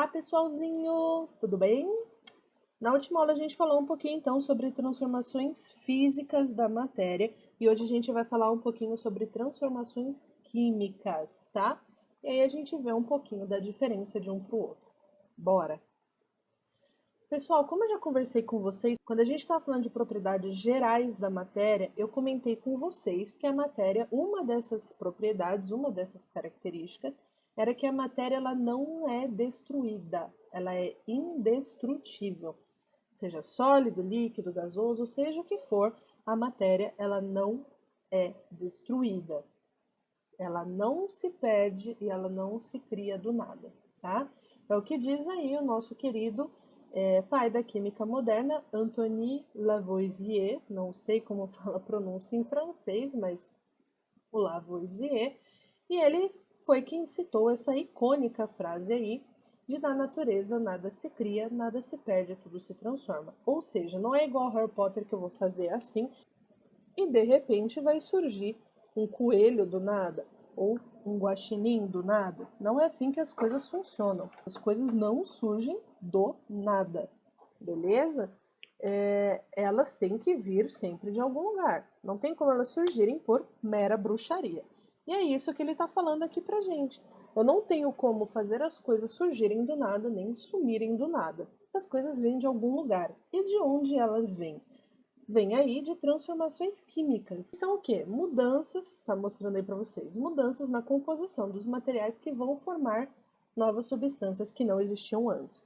Olá, pessoalzinho, tudo bem? Na última aula a gente falou um pouquinho então sobre transformações físicas da matéria e hoje a gente vai falar um pouquinho sobre transformações químicas, tá? E aí a gente vê um pouquinho da diferença de um para o outro. Bora! Pessoal, como eu já conversei com vocês, quando a gente estava falando de propriedades gerais da matéria, eu comentei com vocês que a matéria, uma dessas propriedades, uma dessas características, era que a matéria ela não é destruída, ela é indestrutível. Seja sólido, líquido, gasoso, seja o que for, a matéria ela não é destruída. Ela não se perde e ela não se cria do nada, tá? É o que diz aí o nosso querido pai da química moderna, Antoine Lavoisier, não sei como fala a pronúncia em francês, mas o Lavoisier, e ele foi quem citou essa icônica frase aí, de da natureza nada se cria, nada se perde, tudo se transforma. Ou seja, não é igual Harry Potter que eu vou fazer assim, e de repente vai surgir um coelho do nada, ou um guaxinim do nada. Não é assim que as coisas funcionam. As coisas não surgem do nada, beleza? Elas têm que vir sempre de algum lugar. Não tem como elas surgirem por mera bruxaria. E é isso que ele está falando aqui pra gente. Eu não tenho como fazer as coisas surgirem do nada, nem sumirem do nada. As coisas vêm de algum lugar. E de onde elas vêm? Vem aí de transformações químicas. São o quê? Mudanças, tá mostrando aí para vocês, mudanças na composição dos materiais que vão formar novas substâncias que não existiam antes.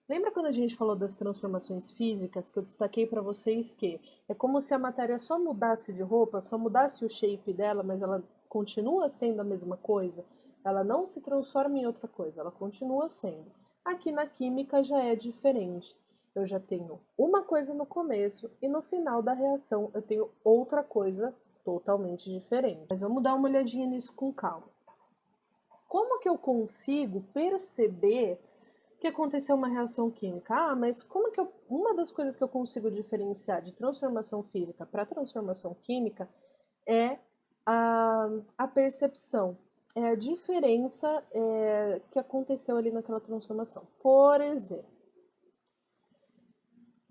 Lembra quando a gente falou das transformações físicas, que eu destaquei para vocês que é como se a matéria só mudasse de roupa, só mudasse o shape dela, mas ela continua sendo a mesma coisa? Ela não se transforma em outra coisa, ela continua sendo. Aqui na química já é diferente. Eu já tenho uma coisa no começo e no final da reação eu tenho outra coisa totalmente diferente. Mas vamos dar uma olhadinha nisso com calma. Como que eu consigo perceber que aconteceu uma reação química? Ah, mas como que uma das coisas que eu consigo diferenciar de transformação física para transformação química é a percepção, é a diferença que aconteceu ali naquela transformação. Por exemplo,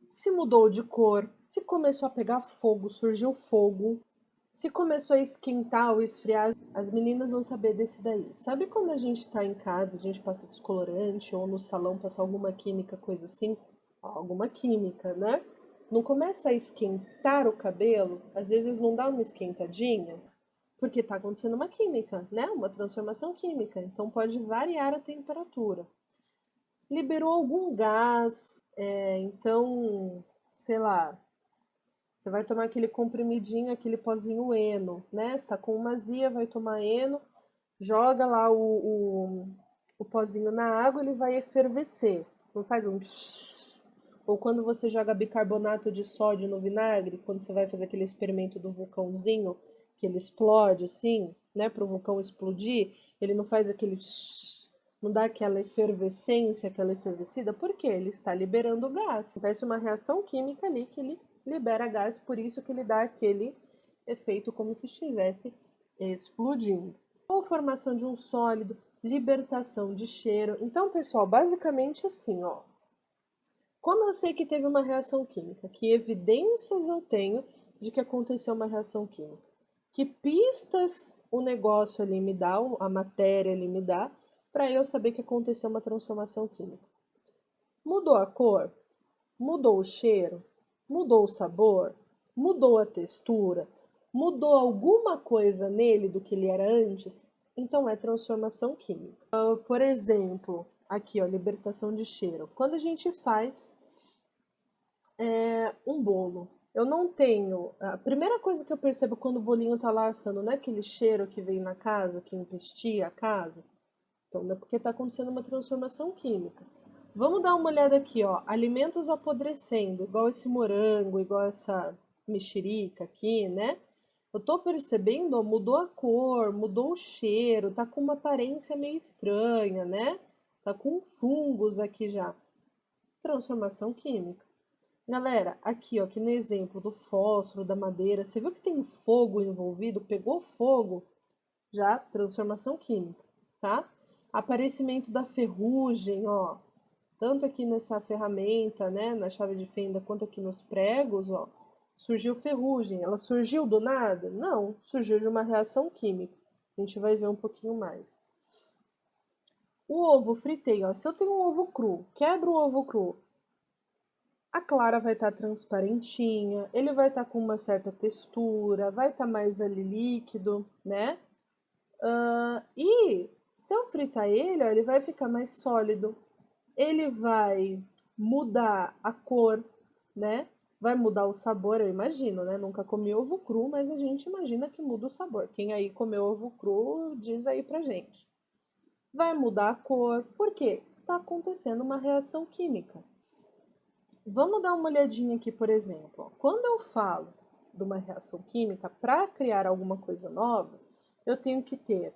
se mudou de cor, se começou a pegar fogo, surgiu fogo, se começou a esquentar ou esfriar, as meninas vão saber desse daí. Sabe quando a gente tá em casa, a gente passa descolorante, ou no salão passa alguma química, coisa assim? Alguma química, né? Não começa a esquentar o cabelo, às vezes não dá uma esquentadinha, porque tá acontecendo uma química, né? Uma transformação química, então pode variar a temperatura. Liberou algum gás, então, sei lá, você vai tomar aquele comprimidinho, aquele pozinho Eno, né? Você tá com uma azia, vai tomar Eno, joga lá o pozinho na água, ele vai efervescer. Não faz um tsh. Ou quando você joga bicarbonato de sódio no vinagre, quando você vai fazer aquele experimento do vulcãozinho, que ele explode assim, né? Para o vulcão explodir, ele não faz aquele tsh, não dá aquela efervescência, aquela efervescida, porque ele está liberando gás. Acontece uma reação química ali que ele libera gás, por isso que ele dá aquele efeito como se estivesse explodindo. Ou formação de um sólido, libertação de cheiro. Então, pessoal, basicamente assim, ó. Como eu sei que teve uma reação química? Que evidências eu tenho de que aconteceu uma reação química? Que pistas o negócio ali me dá, a matéria ali me dá, para eu saber que aconteceu uma transformação química? Mudou a cor? Mudou o cheiro? Mudou o sabor? Mudou a textura? Mudou alguma coisa nele do que ele era antes? Então é transformação química. Por exemplo, aqui ó, libertação de cheiro. Quando a gente faz um bolo, eu não tenho. A primeira coisa que eu percebo quando o bolinho tá lá assando, não é aquele cheiro que vem na casa, que empestia a casa? Então, é porque está acontecendo uma transformação química. Vamos dar uma olhada aqui, ó. Alimentos apodrecendo, igual esse morango, igual essa mexerica aqui, né? Eu tô percebendo, ó, mudou a cor, mudou o cheiro, tá com uma aparência meio estranha, né? Tá com fungos aqui já. Transformação química. Galera, aqui, ó, aqui no exemplo do fósforo, da madeira, você viu que tem fogo envolvido? Pegou fogo? Já transformação química, tá? Aparecimento da ferrugem, ó, tanto aqui nessa ferramenta, né, na chave de fenda, quanto aqui nos pregos, ó, surgiu ferrugem. Ela surgiu do nada? Não, surgiu de uma reação química. A gente vai ver um pouquinho mais. O ovo fritei, ó, se eu tenho um ovo cru, quebro o ovo cru, a clara vai estar transparentinha, ele vai estar com uma certa textura, vai estar mais ali líquido, né? E se eu fritar ele, ó, ele vai ficar mais sólido, ele vai mudar a cor, né? Vai mudar o sabor, eu imagino, né? Nunca comi ovo cru, mas a gente imagina que muda o sabor. Quem aí comeu ovo cru, diz aí pra gente. Vai mudar a cor, por quê? Está acontecendo uma reação química. Vamos dar uma olhadinha aqui, por exemplo. Quando eu falo de uma reação química, para criar alguma coisa nova, eu tenho que ter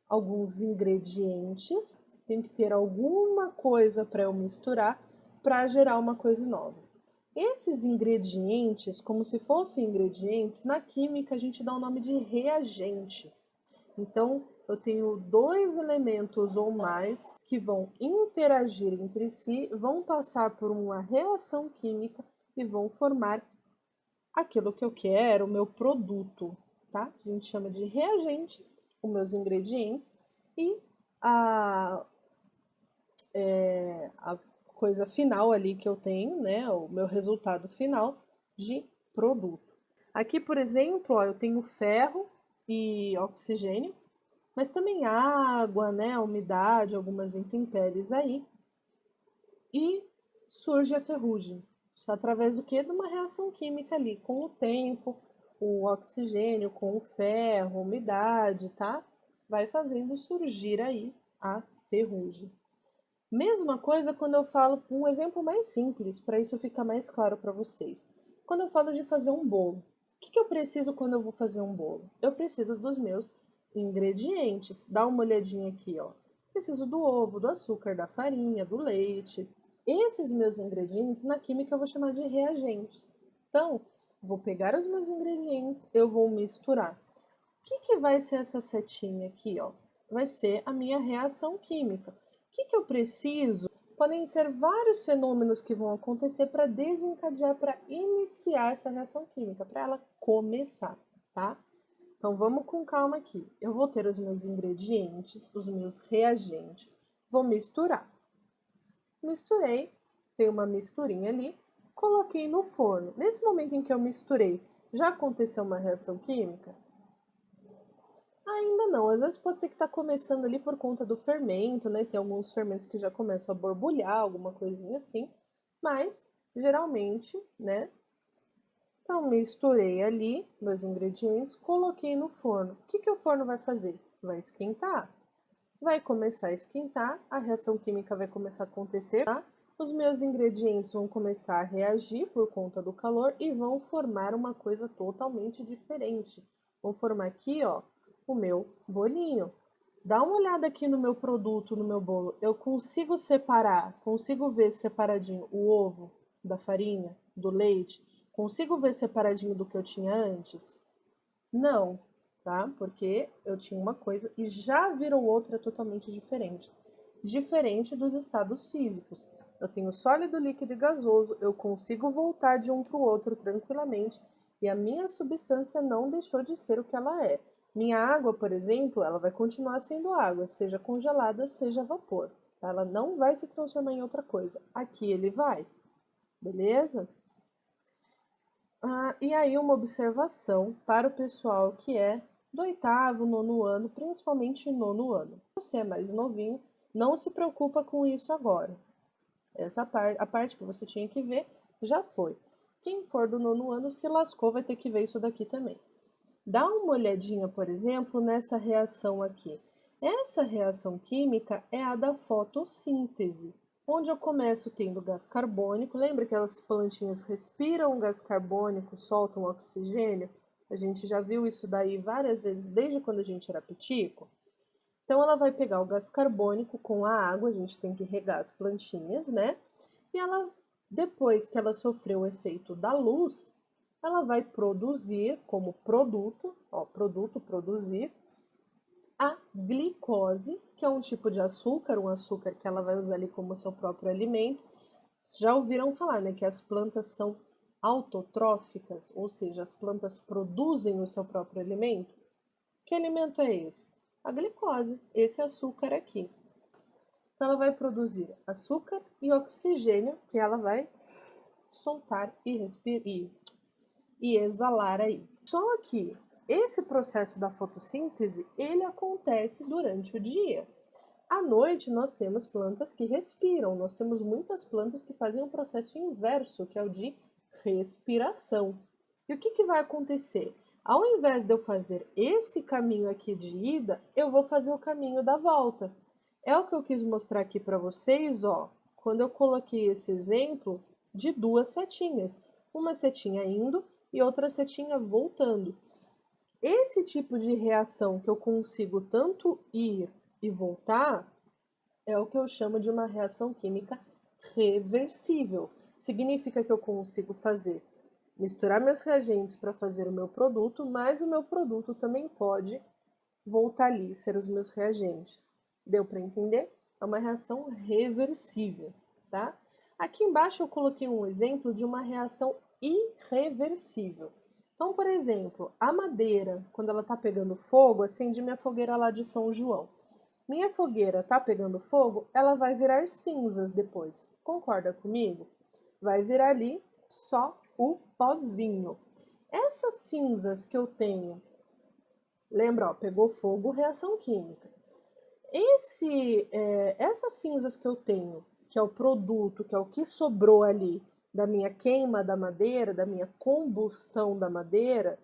alguns ingredientes, tenho que ter alguma coisa para eu misturar para gerar uma coisa nova. Esses ingredientes, como se fossem ingredientes, na química a gente dá o nome de reagentes. Então, eu tenho dois elementos ou mais que vão interagir entre si, vão passar por uma reação química e vão formar aquilo que eu quero, o meu produto, tá? A gente chama de reagentes, os meus ingredientes, e a, a coisa final ali que eu tenho, né? O meu resultado final de produto. Aqui, por exemplo, ó, eu tenho ferro e oxigênio, mas também água, né, umidade, algumas intempéries aí, e surge a ferrugem. Isso através do quê? De uma reação química ali, com o tempo, o oxigênio com o ferro, umidade, tá? Vai fazendo surgir aí a ferrugem. Mesma coisa quando eu falo um exemplo mais simples, para isso ficar mais claro para vocês. Quando eu falo de fazer um bolo, o que eu preciso quando eu vou fazer um bolo? Eu preciso dos meus ingredientes. Dá uma olhadinha aqui, ó. Preciso do ovo, do açúcar, da farinha, do leite. Esses meus ingredientes, na química eu vou chamar de reagentes. Então, vou pegar os meus ingredientes, eu vou misturar. O que vai ser essa setinha aqui, ó? Vai ser a minha reação química. O que eu preciso? Podem ser vários fenômenos que vão acontecer para desencadear, para iniciar essa reação química, para ela começar, tá? Então vamos com calma aqui. Eu vou ter os meus ingredientes, os meus reagentes, vou misturar. Misturei, tem uma misturinha ali, coloquei no forno. Nesse momento em que eu misturei, já aconteceu uma reação química? Ainda não, às vezes pode ser que está começando ali por conta do fermento, né? Tem alguns fermentos que já começam a borbulhar, alguma coisinha assim, mas geralmente, né? Então misturei ali meus ingredientes, coloquei no forno. O que o forno vai fazer? Vai esquentar. Vai começar a esquentar, a reação química vai começar a acontecer, tá? Os meus ingredientes vão começar a reagir por conta do calor e vão formar uma coisa totalmente diferente. Vou formar aqui, ó, o meu bolinho. Dá uma olhada aqui no meu produto, no meu bolo. Eu consigo separar, consigo ver separadinho o ovo da farinha, do leite? Consigo ver separadinho do que eu tinha antes? Não, tá? Porque eu tinha uma coisa e já virou outra totalmente diferente. Diferente dos estados físicos. Eu tenho sólido, líquido e gasoso, eu consigo voltar de um para o outro tranquilamente e a minha substância não deixou de ser o que ela é. Minha água, por exemplo, ela vai continuar sendo água, seja congelada, seja vapor. Tá? Ela não vai se transformar em outra coisa. Aqui ele vai, beleza? E aí uma observação para o pessoal que é do oitavo, nono ano, principalmente nono ano. Se você é mais novinho, não se preocupa com isso agora. A parte que você tinha que ver já foi. Quem for do nono ano se lascou, vai ter que ver isso daqui também. Dá uma olhadinha, por exemplo, nessa reação aqui. Essa reação química é a da fotossíntese, onde eu começo tendo gás carbônico. Lembra que as plantinhas respiram gás carbônico, soltam oxigênio? A gente já viu isso daí várias vezes, desde quando a gente era pitico. Então, ela vai pegar o gás carbônico com a água, a gente tem que regar as plantinhas, né? E ela, depois que ela sofreu o efeito da luz, ela vai produzir como produto, ó, produto, produzir, a glicose, que é um tipo de açúcar, um açúcar que ela vai usar ali como seu próprio alimento. Já ouviram falar, né, que as plantas são autotróficas, ou seja, as plantas produzem o seu próprio alimento? Que alimento é esse? A glicose, esse açúcar aqui. Então, ela vai produzir açúcar e oxigênio, que ela vai soltar e respirar e exalar aí. Só que esse processo da fotossíntese, ele acontece durante o dia. À noite, nós temos plantas que respiram, nós temos muitas plantas que fazem um processo inverso, que é o de respiração. E o que vai acontecer? Ao invés de eu fazer esse caminho aqui de ida, eu vou fazer o caminho da volta. É o que eu quis mostrar aqui para vocês, ó, quando eu coloquei esse exemplo de duas setinhas. Uma setinha indo e outra setinha voltando. Esse tipo de reação que eu consigo tanto ir e voltar é o que eu chamo de uma reação química reversível. Significa que eu consigo misturar meus reagentes para fazer o meu produto, mas o meu produto também pode voltar ali, ser os meus reagentes. Deu para entender? É uma reação reversível, tá? Aqui embaixo eu coloquei um exemplo de uma reação irreversível. Então, por exemplo, a madeira, quando ela está pegando fogo, acendi minha fogueira lá de São João. Minha fogueira está pegando fogo, ela vai virar cinzas depois. Concorda comigo? Vai virar ali só o pozinho. Essas cinzas que eu tenho, lembra, ó, pegou fogo, reação química. Essas cinzas que eu tenho, que é o produto, que é o que sobrou ali da minha queima da madeira, da minha combustão da madeira,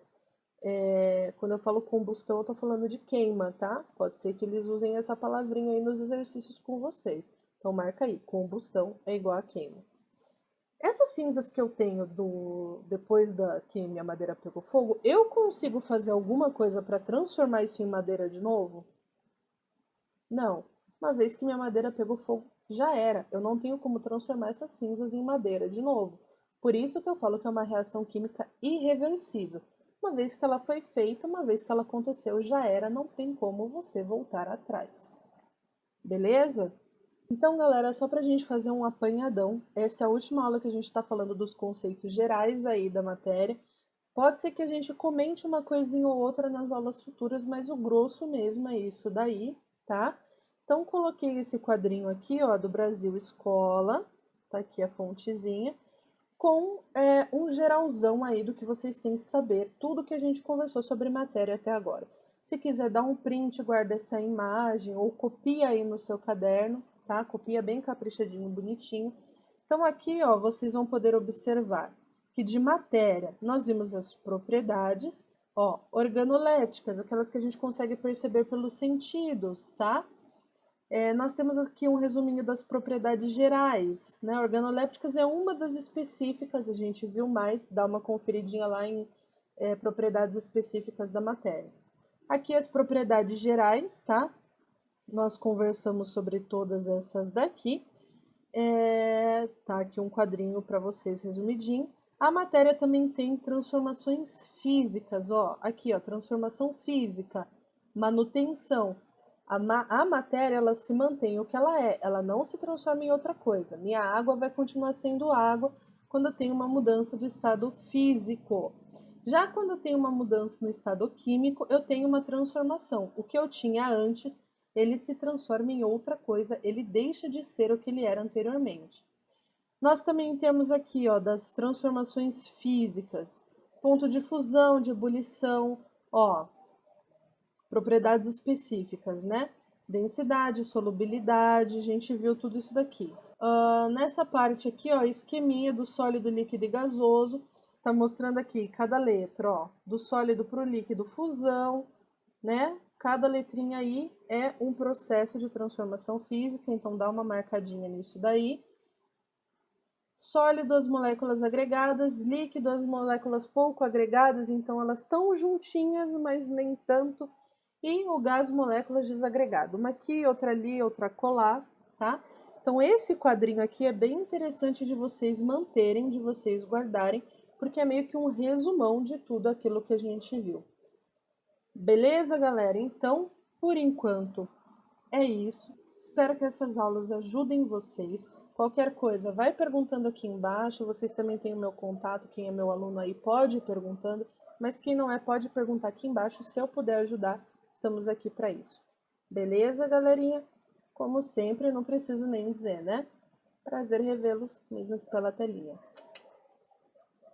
quando eu falo combustão, eu tô falando de queima, tá? Pode ser que eles usem essa palavrinha aí nos exercícios com vocês. Então marca aí, combustão é igual a queima. Essas cinzas que eu tenho depois que minha madeira pegou fogo, eu consigo fazer alguma coisa para transformar isso em madeira de novo? Não. Uma vez que minha madeira pegou fogo, já era. Eu não tenho como transformar essas cinzas em madeira de novo. Por isso que eu falo que é uma reação química irreversível. Uma vez que ela foi feita, uma vez que ela aconteceu, já era, não tem como você voltar atrás. Beleza? Então, galera, só para a gente fazer um apanhadão, essa é a última aula que a gente está falando dos conceitos gerais aí da matéria. Pode ser que a gente comente uma coisinha ou outra nas aulas futuras, mas o grosso mesmo é isso daí, tá? Então, coloquei esse quadrinho aqui, ó, do Brasil Escola, tá aqui a fontezinha, com um geralzão aí do que vocês têm que saber, tudo que a gente conversou sobre matéria até agora. Se quiser dar um print, guarda essa imagem ou copia aí no seu caderno, tá? Copia bem caprichadinho, bonitinho. Então aqui, ó, vocês vão poder observar que de matéria nós vimos as propriedades, ó, organolépticas, aquelas que a gente consegue perceber pelos sentidos, tá? Nós temos aqui um resuminho das propriedades gerais, né? Organolépticas é uma das específicas, a gente viu mais, dá uma conferidinha lá em propriedades específicas da matéria. Aqui as propriedades gerais, tá? Nós conversamos sobre todas essas daqui. Tá aqui um quadrinho para vocês resumidinho. A matéria também tem transformações físicas, ó. Aqui, ó, transformação física, manutenção. A matéria, ela se mantém o que ela não se transforma em outra coisa. Minha água vai continuar sendo água quando eu tenho uma mudança do estado físico. Já quando eu tenho uma mudança no estado químico, eu tenho uma transformação. O que eu tinha antes, ele se transforma em outra coisa, ele deixa de ser o que ele era anteriormente. Nós também temos aqui, ó, das transformações físicas, ponto de fusão, de ebulição, ó, propriedades específicas, né? Densidade, solubilidade, a gente viu tudo isso daqui. Nessa parte aqui, ó, isquemia do sólido, líquido e gasoso, tá mostrando aqui cada letra, ó, do sólido para o líquido, fusão, né? Cada letrinha aí é um processo de transformação física, então dá uma marcadinha nisso daí. Sólido, as moléculas agregadas, líquido, as moléculas pouco agregadas, então elas estão juntinhas, mas nem tanto. E o gás, moléculas desagregado, uma aqui, outra ali, outra colar, tá? Então esse quadrinho aqui é bem interessante de vocês manterem, de vocês guardarem, porque é meio que um resumão de tudo aquilo que a gente viu. Beleza, galera? Então, Por enquanto, é isso. Espero que essas aulas ajudem vocês. Qualquer coisa, vai perguntando aqui embaixo. Vocês também têm o meu contato. Quem é meu aluno aí pode ir perguntando. Mas quem não é, pode perguntar aqui embaixo. Se eu puder ajudar, estamos aqui para isso. Beleza, galerinha? Como sempre, não preciso nem dizer, né? Prazer revê-los, mesmo que pela telinha.